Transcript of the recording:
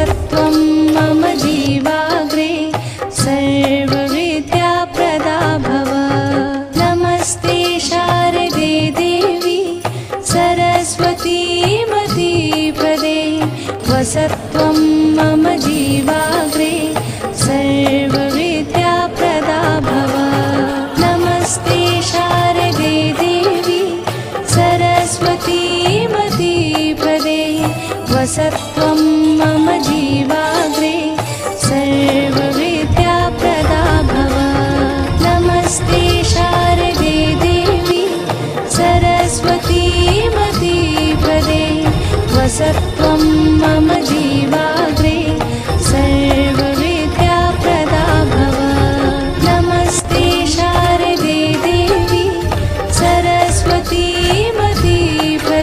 वसत्वं मम जीवाग्रे सर्वविद्याप्रदा भव। नमस्ते शारदे देवी सरस्वती मतीपदे वसत्वं मम जीवाग्रे सर्वविद्याप्रदा भव। नमस्ते शारदे देवी सरस्वती मतीपदे वसत्वं मम जीवाग्रे सर्वविद्याप्रदा भव। नमस्ते शारदे देवी सरस्वती मतीपदे वसत्वं मम